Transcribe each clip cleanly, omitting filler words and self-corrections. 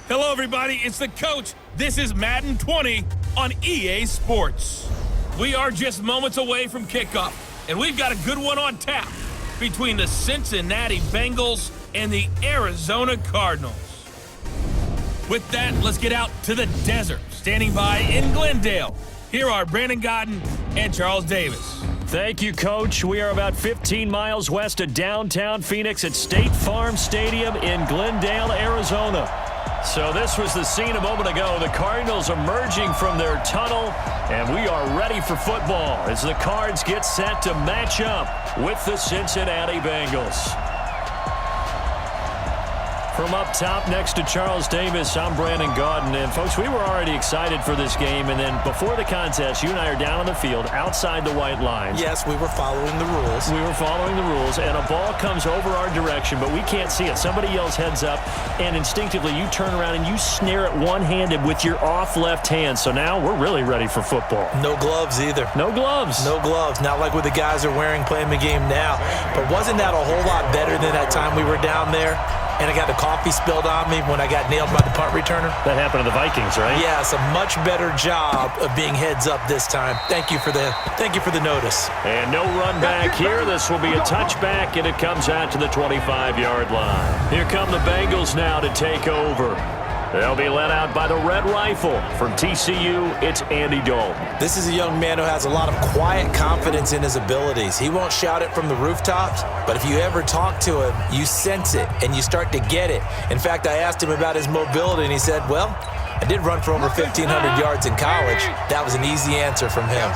Hello, everybody. It's the coach. This is Madden 20 on EA Sports. We are just moments away from kickoff, and we've got a good one on tap between the Cincinnati Bengals and the Arizona Cardinals. With that, let's get out to the desert. Standing by in Glendale, here are Brandon Godden and Charles Davis. Thank you, Coach. We are about 15 miles west of downtown Phoenix at State Farm Stadium in Glendale, Arizona. So this was the scene a moment ago. The Cardinals emerging from their tunnel, and we are ready for football as the Cards get set to match up with the Cincinnati Bengals. From up top next to Charles Davis, I'm Brandon Godden. And, folks, we were already excited for this game. And then before the contest, you and I are down on the field outside the white lines. Yes, we were following the rules. We were following the rules, and a ball comes over our direction, but we can't see it. Somebody yells heads up, and instinctively you turn around and you snare it one-handed with your off left hand. So now we're really ready for football. No gloves either. No gloves. No gloves. Not like what the guys are wearing playing the game now. But wasn't that a whole lot better than that time we were down there? And I got the coffee spilled on me when I got nailed by the punt returner. That happened to the Vikings, right? Yes, a much better job of being heads up this time. Thank you for the notice. And no run back here. This will be a touchback, and it comes out to the 25-yard line. Here come the Bengals now to take over. They'll be led out by the Red Rifle. From TCU, it's Andy Dalton. This is a young man who has a lot of quiet confidence in his abilities. He won't shout it from the rooftops, but if you ever talk to him, you sense it, and you start to get it. In fact, I asked him about his mobility, and he said, well, I did run for over 1,500 yards in college. That was an easy answer from him.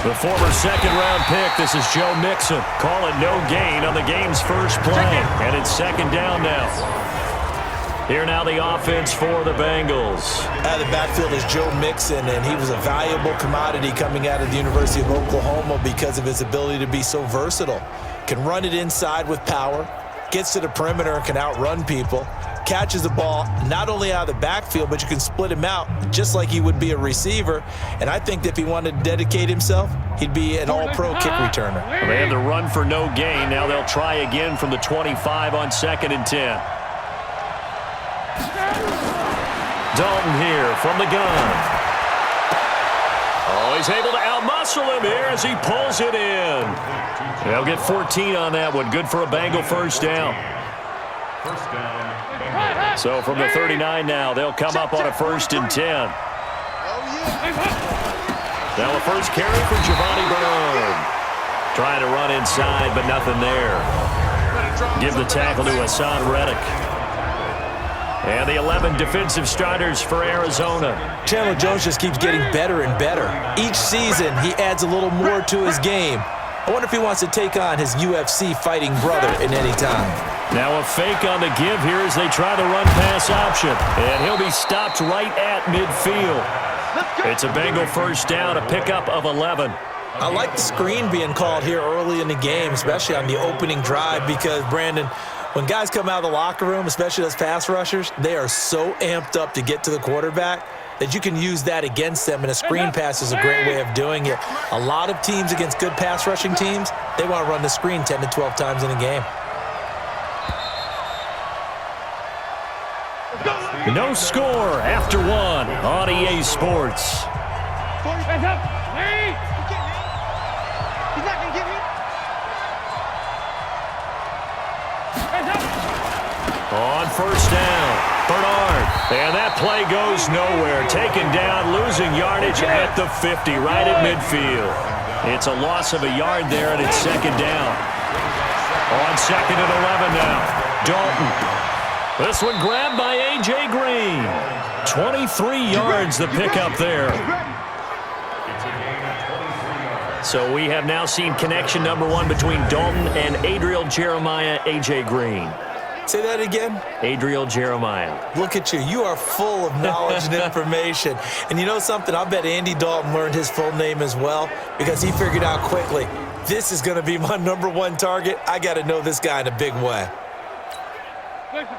The former second-round pick, this is Joe Mixon. Call it no gain on the game's first play. And it's second down now. Here now the offense for the Bengals. Out of the backfield is Joe Mixon, and he was a valuable commodity coming out of the University of Oklahoma because of his ability to be so versatile. Can run it inside with power, gets to the perimeter and can outrun people, catches the ball not only out of the backfield, but you can split him out just like he would be a receiver. And I think that if he wanted to dedicate himself, he'd be an all-pro kick returner. Well, they had the run for no gain. Now they'll try again from the 25 on 2nd and 10. Dalton here from the gun. Oh, he's able to outmuscle him here as he pulls it in. They'll get 14 on that one. Good for a Bengal first down. So from the 39 now, they'll come up on a 1st and 10. Now the first carry for Giovanni Bernard. Trying to run inside, but nothing there. Give the tackle to Hassan Reddick. And the 11 defensive starters for Arizona. Chandler Jones just keeps getting better and better. Each season, he adds a little more to his game. I wonder if he wants to take on his UFC fighting brother at any time. Now a fake on the give here as they try the run-pass option. And he'll be stopped right at midfield. It's a Bengal first down, a pickup of 11. I like the screen being called here early in the game, especially on the opening drive, because, Brandon, when guys come out of the locker room, especially those pass rushers, they are so amped up to get to the quarterback that you can use that against them, and a screen pass is a great way of doing it. A lot of teams against good pass rushing teams, they want to run the screen 10 to 12 times in a game. No score after one on EA Sports. On first down, Bernard. And that play goes nowhere. Taken down, losing yardage at the 50, right at midfield. It's a loss of a yard there, and it's second down. On 2nd and 11 now, Dalton. This one grabbed by A.J. Green. 23 yards the pickup there. So we have now seen connection number 1 between Dalton and Adriel Jeremiah, A.J. Green. Say that again? Adriel Jeremiah. Look at you. You are full of knowledge and information. And you know something? I bet Andy Dalton learned his full name as well because he figured out quickly, this is going to be my number 1 target. I got to know this guy in a big way. Watch the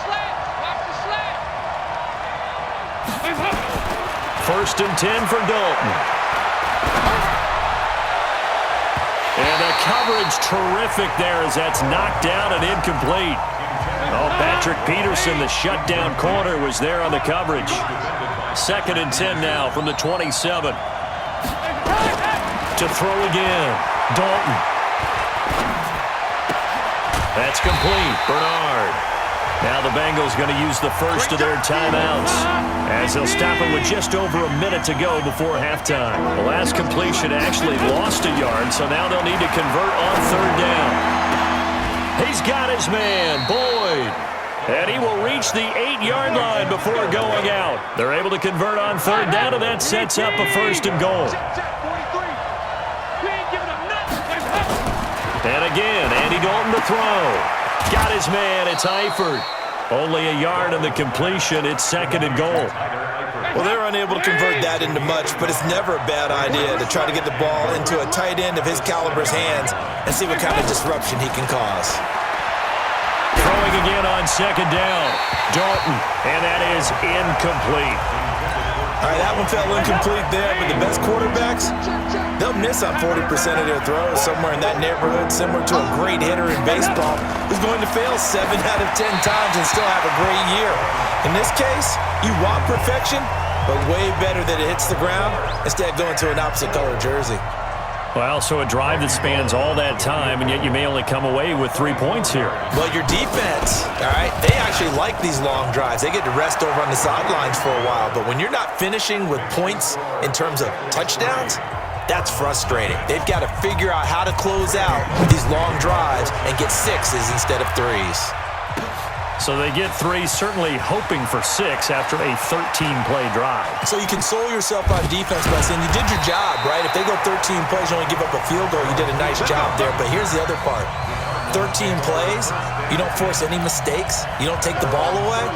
slant. Watch the slant. 1st and 10 for Dalton. coverage terrific there as that's knocked down and incomplete. Oh, Patrick Peterson, the shutdown corner, was there on the coverage. 2nd and 10 now from the 27. To throw again. Dalton. That's complete. Bernard. Now the Bengals going to use the first of their timeouts as they'll stop it with just over a minute to go before halftime. The last completion actually lost a yard, so now they'll need to convert on 3rd down. He's got his man, Boyd. And he will reach the 8-yard line before going out. They're able to convert on 3rd down, and that sets up a 1st and goal. And again, Andy Dalton to throw. Got his man, it's Eifert. Only a yard on the completion, it's 2nd and goal. Well, they're unable to convert that into much, but it's never a bad idea to try to get the ball into a tight end of his caliber's hands and see what kind of disruption he can cause. Throwing again on 2nd down. Dalton, and that is incomplete. All right, that one fell incomplete there, but the best quarterbacks, they'll miss on 40% of their throws, somewhere in that neighborhood, similar to a great hitter in baseball who's going to fail 7 out of 10 times and still have a great year. In this case, you want perfection, but way better that it hits the ground instead of going to an opposite color jersey. Well, so a drive that spans all that time, and yet you may only come away with 3 points here. Well, your defense, all right, they actually like these long drives. They get to rest over on the sidelines for a while, but when you're not finishing with points in terms of touchdowns, that's frustrating. They've got to figure out how to close out these long drives and get 6s instead of 3s. So they get 3, certainly hoping for 6 after a 13-play drive. So you console yourself on defense by saying you did your job, right? If they go 13 plays, you only give up a field goal, you did a nice job there. But here's the other part. 13 plays, you don't force any mistakes, you don't take the ball away.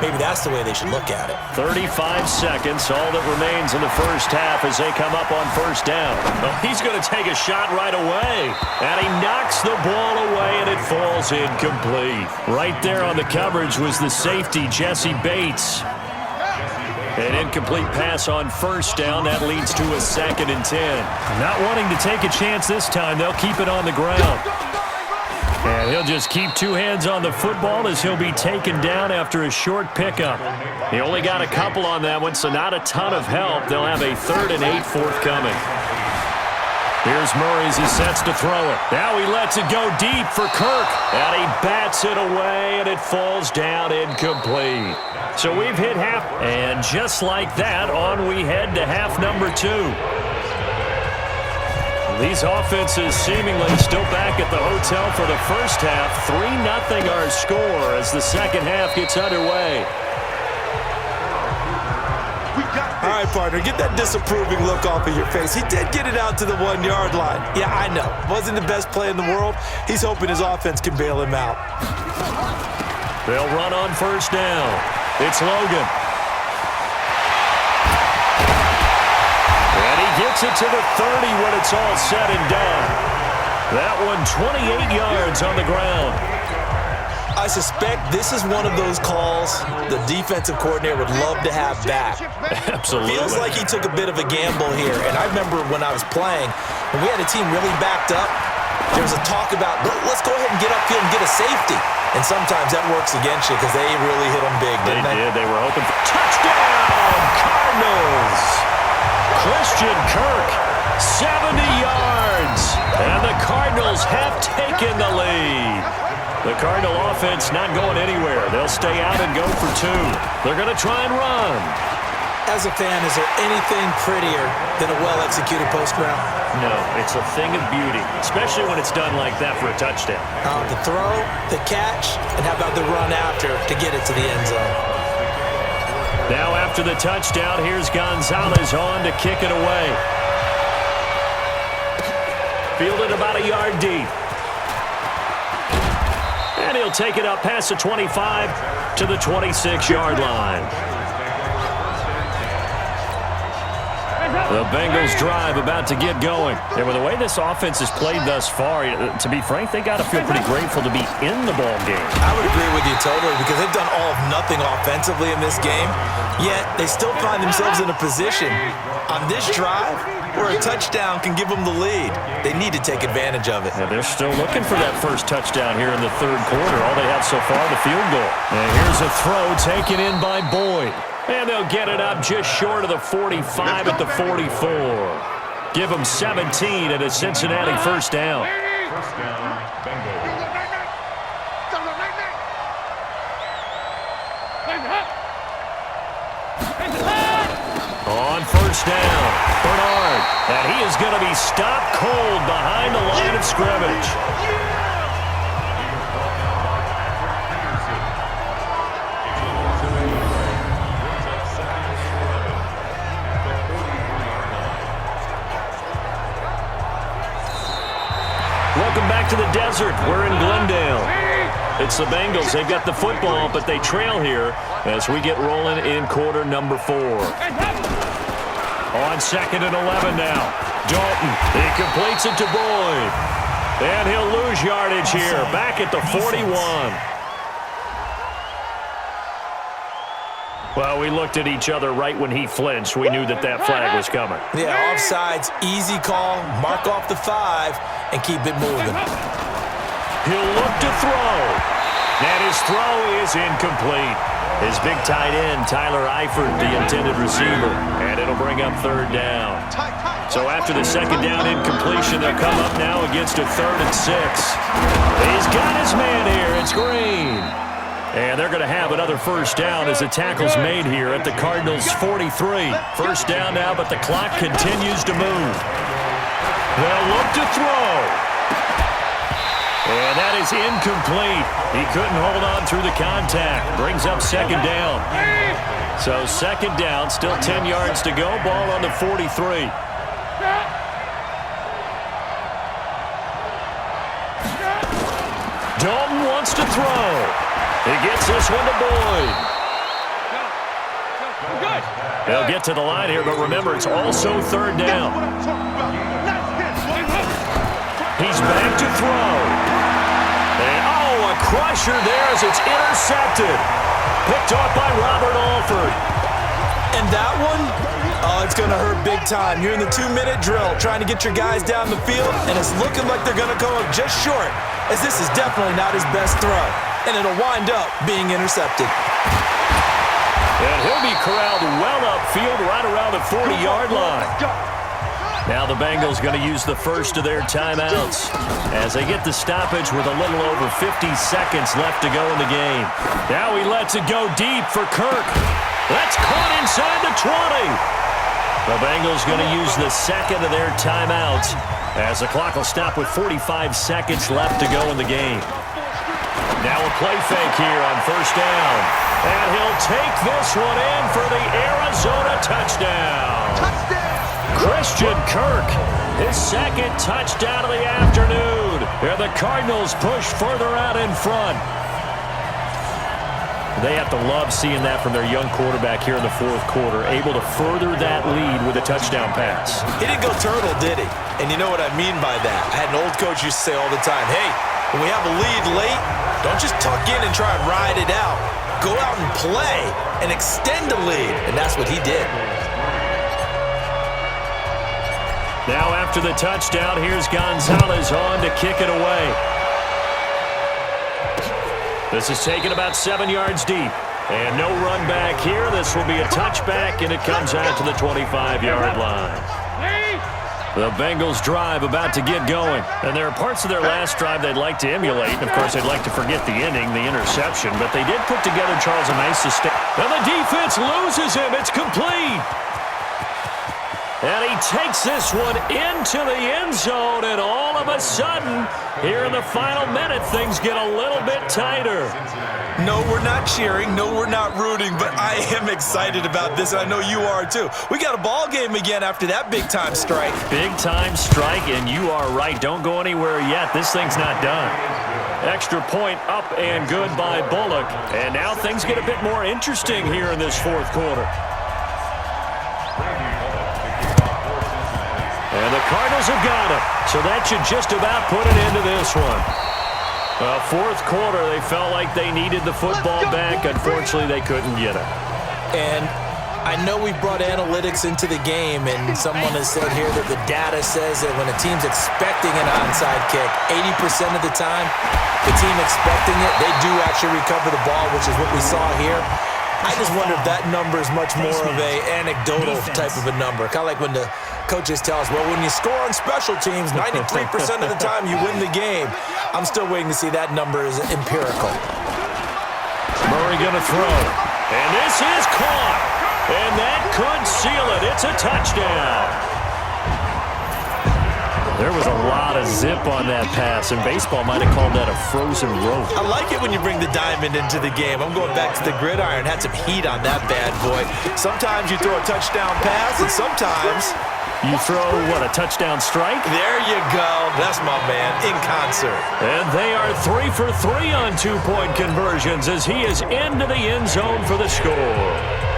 Maybe that's the way they should look at it. 35 seconds, all that remains in the first half as they come up on 1st down. Well, he's going to take a shot right away. And he knocks the ball away, and it falls incomplete. Right there on the coverage was the safety, Jesse Bates. An incomplete pass on 1st down. That leads to a 2nd and 10. Not wanting to take a chance this time, they'll keep it on the ground. And he'll just keep 2 hands on the football as he'll be taken down after a short pickup. He only got a couple on that one, so not a ton of help. They'll have a 3rd and 8 forthcoming. Here's Murray as he sets to throw it. Now he lets it go deep for Kirk. And he bats it away, and it falls down incomplete. So we've hit half. And just like that, on we head to half number 2. These offenses seemingly still back at the hotel for the first half. 3-0 our score as the second half gets underway. All right, partner, get that disapproving look off of your face. He did get it out to the 1-yard line. Yeah, I know. Wasn't the best play in the world. He's hoping his offense can bail him out. They'll run on 1st down. It's Logan. And he gets it to the 30 when it's all said and done. That one 28 yards on the ground. I suspect this is one of those calls the defensive coordinator would love to have back. Absolutely. Feels like he took a bit of a gamble here. And I remember when I was playing, when we had a team really backed up, there was a talk about, let's go ahead and get upfield and get a safety. And sometimes that works against you because they really hit them big, didn't they? They did. They were hoping for touchdown, Cardinals. Christian Kirk, 70 yards. And the Cardinals have taken the lead. The Cardinal offense not going anywhere. They'll stay out and go for 2. They're going to try and run. As a fan, is there anything prettier than a well-executed post route? No, it's a thing of beauty, especially when it's done like that for a touchdown. The throw, the catch, and how about the run after to get it to the end zone? Now after the touchdown, here's Gonzalez on to kick it away. Fielded about a yard deep. And he'll take it up past the 25 to the 26-yard line. The Bengals drive about to get going. And with the way this offense has played thus far, to be frank, they got to feel pretty grateful to be in the ball game. I would agree with you totally because they've done all of nothing offensively in this game, yet they still find themselves in a position on this drive where a touchdown can give them the lead. They need to take advantage of it. And they're still looking for that first touchdown here in the third quarter. All they have so far, the field goal. And here's a throw taken in by Boyd. And they'll get it up just short of the 45 at the 44. Give them 17 and a Cincinnati first down. First down, Bengals. On first down, Bernard. And he is going to be stopped cold behind the line of scrimmage. Welcome back to the desert. We're in Glendale. It's the Bengals. They've got the football, but they trail here as we get rolling in quarter number 4. On 2nd and 11 now. Dalton, he completes it to Boyd. And he'll lose yardage here, back at the 41. Well, we looked at each other right when he flinched. We knew that that flag was coming. Yeah, offsides, easy call, mark off the 5, and keep it moving. He'll look to throw. And his throw is incomplete. His big tight end, Tyler Eifert, the intended receiver. And it'll bring up third down. So after the second down incompletion, they'll come up now against a 3rd and 6. He's got his man here. It's Green. And they're going to have another first down as the tackle's made here at the Cardinals' 43. First down now, but the clock continues to move. They'll look to throw. And that is incomplete. He couldn't hold on through the contact. Brings up second down. So second down, still 10 yards to go. Ball on the 43. Dalton wants to throw. He gets this one to Boyd. They'll get to the line here, but remember, it's also third down. He's back to throw. And, a crusher there as it's intercepted. Picked off by Robert Alford. And that one, it's going to hurt big time. You're in the 2-minute drill trying to get your guys down the field, and it's looking like they're going to go up just short, as this is definitely not his best throw. And it'll wind up being intercepted. And he'll be corralled well upfield right around the 40-yard line. Now the Bengals going to use the first of their timeouts as they get the stoppage with a little over 50 seconds left to go in the game. Now he lets it go deep for Kirk. That's caught inside the 20. The Bengals going to use the second of their timeouts as the clock will stop with 45 seconds left to go in the game. Now a play fake here on first down. And he'll take this one in for the Arizona touchdown. Christian Kirk, his second touchdown of the afternoon. And the Cardinals push further out in front. They have to love seeing that from their young quarterback here in the fourth quarter, able to further that lead with a touchdown pass. He didn't go turtle, did he? And you know what I mean by that. I had an old coach used to say all the time, hey, when we have a lead late, don't just tuck in and try and ride it out. Go out and play and extend the lead. And that's what he did. Now after the touchdown, here's Gonzalez on to kick it away. This is taken about 7 yards deep. And no run back here. This will be a touchback, and it comes out to the 25-yard line. The Bengals drive about to get going. And there are parts of their last drive they'd like to emulate. And, of course, they'd like to forget the inning, the interception. But they did put together, Charles, a nice sustain. And the defense loses him. It's complete. And he takes this one into the end zone. And all of a sudden, here in the final minute, things get a little bit tighter. No, we're not cheering. No, we're not rooting. But I am excited about this, and I know you are too. We got a ball game again after that big-time strike. Big-time strike, and you are right. Don't go anywhere yet. This thing's not done. Extra point up and good by Bullock. And now things get a bit more interesting here in this fourth quarter. And the Cardinals have got it. So that should just about put an end to this one. Well, fourth quarter, they felt like they needed the football back. Unfortunately, they couldn't get it. And I know we brought analytics into the game, and someone has said here that the data says that when a team's expecting an onside kick, 80% of the time, the team expecting it, they do actually recover the ball, which is what we saw here. I just wonder if that number is much more of a anecdotal type of a number. Kind of like when the coaches tell us, well, when you score on special teams, 93% of the time you win the game. I'm still waiting to see that number is empirical. Murray going to throw. And this is caught. And that could seal it. It's a touchdown. There was a lot of zip on that pass, and baseball might have called that a frozen rope. I like it when you bring the diamond into the game. I'm going back to the gridiron. Had some heat on that bad boy. Sometimes you throw a touchdown pass, and sometimes you throw, what, a touchdown strike? There you go. That's my man, in concert. And they are 3 for 3 on two-point conversions as he is into the end zone for the score.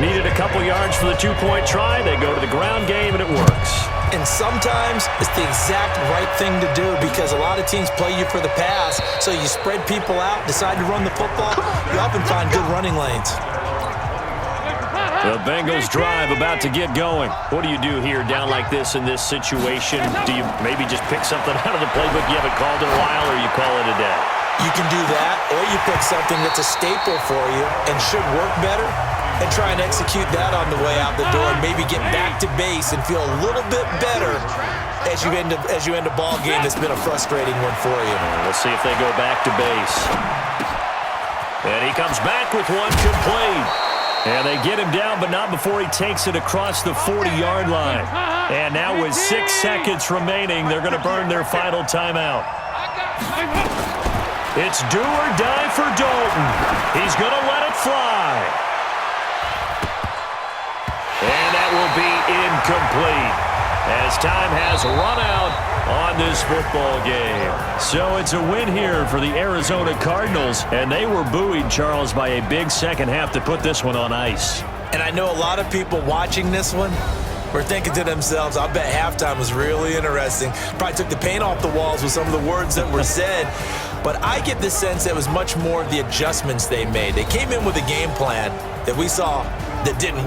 Needed a couple yards for the two-point try. They go to the ground game, and it works. And sometimes it's the exact right thing to do because a lot of teams play you for the pass, so you spread people out, decide to run the football, you often find good running lanes. The Bengals drive about to get going. What do you do here down like this in this situation? Do you maybe just pick something out of the playbook you haven't called in a while, or you call it a day? You can do that, or you pick something that's a staple for you and should work better and try and execute that on the way out the door and maybe get back to base and feel a little bit better as you end a ball game that's been a frustrating one for you. We'll see if they go back to base. And he comes back with one complete. And they get him down, but not before he takes it across the 40-yard line. And now with 6 seconds remaining, they're going to burn their final timeout. It's do or die for Dalton. He's going to let it fly. And that will be incomplete as time has run out on this football game. So it's a win here for the Arizona Cardinals, and they were buoyed, Charles, by a big second half to put this one on ice. And I know a lot of people watching this one were thinking to themselves, I bet halftime was really interesting. Probably took the paint off the walls with some of the words that were said. But I get the sense that it was much more of the adjustments they made. They came in with a game plan that we saw that didn't